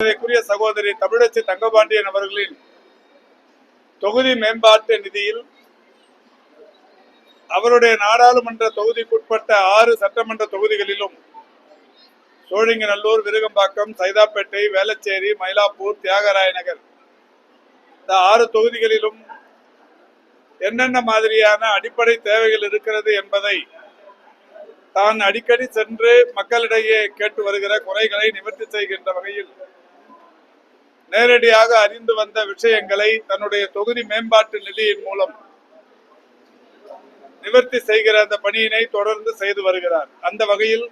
மரியாதைக்குரிய சகோதரி தமிழச்சி தங்கபாண்டியன் அவர்களின் தொகுதி மேம்பாட்டு நிதியில் அவருடைய நாடாளுமன்ற தொகுதிக்குட்பட்ட 6 சட்டமன்ற தொகுதிகளிலும் சோழிங்கநல்லூர், விருகம்பாக்கம், சைதாப்பேட்டை, வேளச்சேரி, மயிலாப்பூர், தியாகராய நகர் இந்த 6 தொகுதிகளிலும் என்னென்ன மாதிரியான அடிப்படை தேவைகள் இருக்கிறது என்பதை தான் அடிக்கடி சென்று மக்களிடையே கேட்டு வருகிற குறைகளை நிவர்த்தி செய்கின்ற வகையில் நேரடியாக அறிந்து வந்த விஷயங்களை தன்னுடைய தொகுதி மேம்பாட்டு நிதியின் மூலம் நிவர்த்தி செய்கிற அந்த பணியினை தொடர்ந்து செய்து வருகிறார். அந்த வகையில்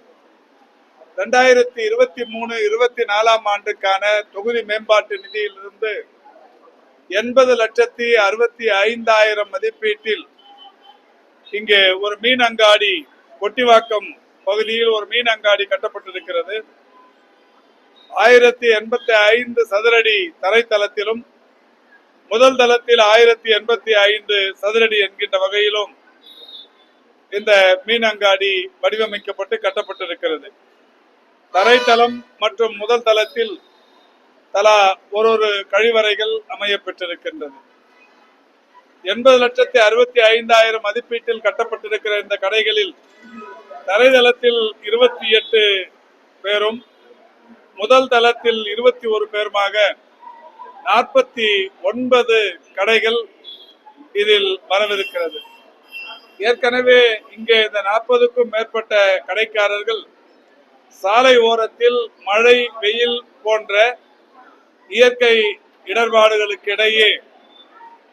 2023-24 ஆண்டுக்கான தொகுதி மேம்பாட்டு நிதியிலிருந்து 80,65,000 மதிப்பீட்டில் இங்கே ஒரு மீன் அங்காடி, கொட்டிவாக்கம் பகுதியில் ஒரு மீன் அங்காடி கட்டப்பட்டிருக்கிறது. 1085 சதுரடி தரைத்தளத்திலும் முதல் தளத்தில் 1085 சதுரடி என்கின்ற வகையிலும் இந்த மீன் அங்காடி வடிவமைக்கப்பட்டு கட்டப்பட்டிருக்கிறது. தரைத்தளம் மற்றும் முதல் தளத்தில் தலா ஒரு கழிவறைகள் அமைய பெற்றிருக்கின்றது. 80,65,000 மதிப்பீட்டில் கட்டப்பட்டிருக்கிற இந்த கடைகளில் தரைதளத்தில் 28 பேரும் முதல் தளத்தில் 21 பேருமாக 49 கடைகள் இதில் வரவிருக்கிறது. ஏற்கனவே இங்கே இந்த 40க்கும் மேற்பட்ட கடைக்காரர்கள் சாலை ஓரத்தில் மழை, வெயில் போன்ற இயற்கை இடர்பாடுகளுக்கு இடையே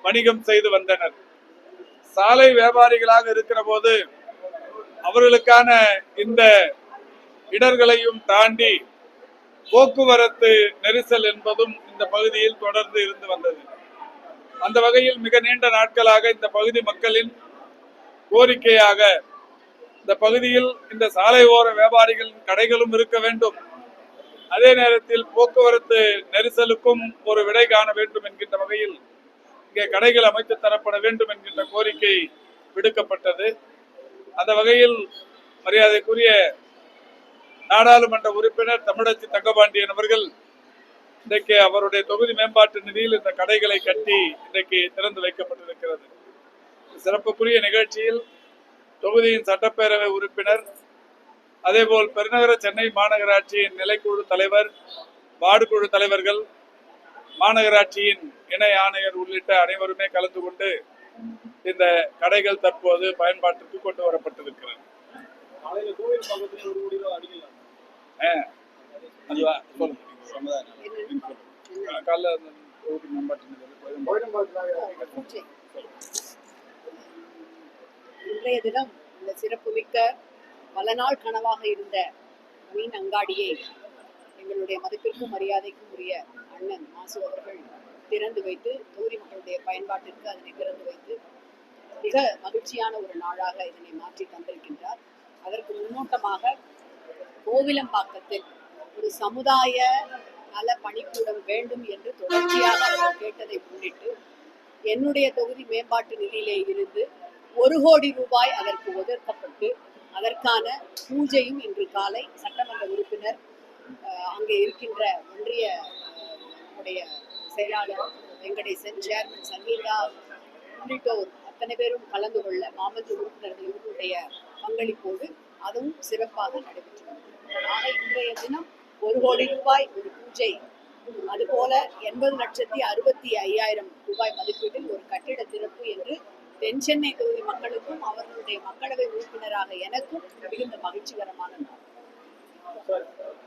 வணிகம் செய்து வந்தனர். சாலை வியாபாரிகளாக இருக்கிற போது அவர்களுக்கான இந்த இடர்களையும் தாண்டி போக்குவரத்து நெரிசல் என்பதும் இந்த பகுதியில் தொடர்ந்து இருந்து வந்தது. அந்த வகையில் மிக நீண்ட நாட்களாக இந்த பகுதி மக்களின் கோரிக்கையாக இந்த பகுதியில் இந்த சாலை ஓர வியாபாரிகளின் கடைகளும் இருக்க வேண்டும், அதே நேரத்தில் போக்குவரத்து நெரிசலுக்கும் ஒரு விடை காண வேண்டும் என்கின்ற வகையில் இங்கே கடைகள் அமைத்து தரப்பட வேண்டும் என்கின்ற கோரிக்கை விடுக்கப்பட்டது. அந்த வகையில் மரியாதைக்குரிய நாடாளுமன்ற உறுப்பினர் தமிழச்சி தங்கபாண்டியன் அவர்கள் இன்றைக்கு அவருடைய தொகுதி மேம்பாட்டு நிதியில் இந்த கடைகளை கட்டி இன்றைக்கு திறந்து வைக்கப்பட்டிருக்கிறது. சிறப்புக்குரிய நிகழ்ச்சியில் தொகுதியின் சட்டப்பேரவை உறுப்பினர், அதேபோல் பெருநகர சென்னை மாநகராட்சியின் நிலைக்குழு தலைவர், வார்டு குழு தலைவர்கள், மாநகராட்சியின் இணை ஆணையர் உள்ளிட்ட அனைவருமே கலந்து கொண்டு இந்த கடைகள் தற்போது பயன்பாட்டிற்கு கொண்டு வரப்பட்டிருக்கிறது. இன்றைய தினம் இந்த சிறப்புமிக்க பல நாள் கனவாக இருந்த மீன் அங்காடியை எங்களுடைய மதிப்பிற்கும் மரியாதைக்கும் உரிய அண்ணன் மாசு அவர்கள் திறந்து வைத்து தொகுதி மக்களுடைய பயன்பாட்டிற்கு அதனை திறந்து வைத்து மிக மகிழ்ச்சியான ஒரு நாளாக இதனை மாற்றி தந்திருக்கின்றார். அதற்கு முன்னோட்டமாக கோவிலம்பாக்கத்தில் ஒரு சமுதாய நல பணிக்கூடம் வேண்டும் என்று தொடர்ச்சியாக அவர்கள் கேட்டதை முன்னிட்டு என்னுடைய தொகுதி மேம்பாட்டு நிதியிலே இருந்து 1 கோடி ரூபாய் அதற்கு ஒதுக்கப்பட்டு அதற்கான பூஜையும் இன்று காலை சட்டமன்ற உறுப்பினர், அங்கே இருக்கின்ற ஒன்றிய செயலாளர் வெங்கடேசன், சேர்மன் சங்கீதா உள்ளிட்டோர் அத்தனை பேரும் கலந்து கொள்ள மாமன்ற உறுப்பினர்களுடைய பங்களிப்போடு அதுவும் சிறப்பாக நடைபெற்றது. ஆக இன்றைய தினம் 1 கோடி ரூபாய் ஒரு பூஜை, அதுபோல 80,65,000 ரூபாய் மதிப்பீட்டில் ஒரு கட்டிட திறப்பு என்று தென் சென்னை தொகுதி மக்களுக்கும் அவர்களுடைய மக்களவை உறுப்பினராக எனக்கும் மிகுந்த மகிழ்ச்சிகரமான நாள்.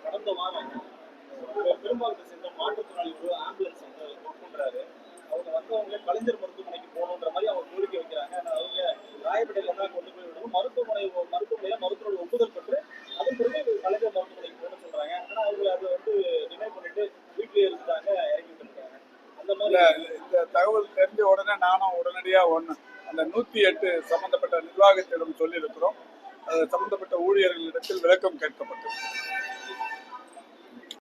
கடந்த வாரம் பெரும்பாலும் சென்ற மாற்றுத்திறனாளி ஒரு ஆம்புலன்ஸ் கொண்டாரு. அவங்க வந்தவங்க கலைஞர் மருத்துவமனைக்கு போகணுன்ற மாதிரி அவங்க கோரிக்கை வைக்கிறாங்க. அவங்க ராயப்பேட்டையில தான் கொண்டு போய் விடணும், மருத்துவமனையில மருத்துவரோட ஒப்புதல் பெற்று அதன் பிறகு கலைஞர் மருத்துவமனைக்கு போகணும்னு சொல்றாங்க. ஆனா அவங்க அதை டினை பண்ணிட்டு வீட்டிலேயே இருந்தாங்க, இறங்கி இருக்காங்க. அந்த மாதிரி இந்த தகவல் தெரிஞ்ச உடனே நானும் உடனடியா அந்த 108 சம்பந்தப்பட்ட நிர்வாகத்திடம் சொல்லியிருக்கிறோம். சம்பந்தப்பட்ட ஊழியர்களிடத்தில் விளக்கம் கேட்கப்பட்டது.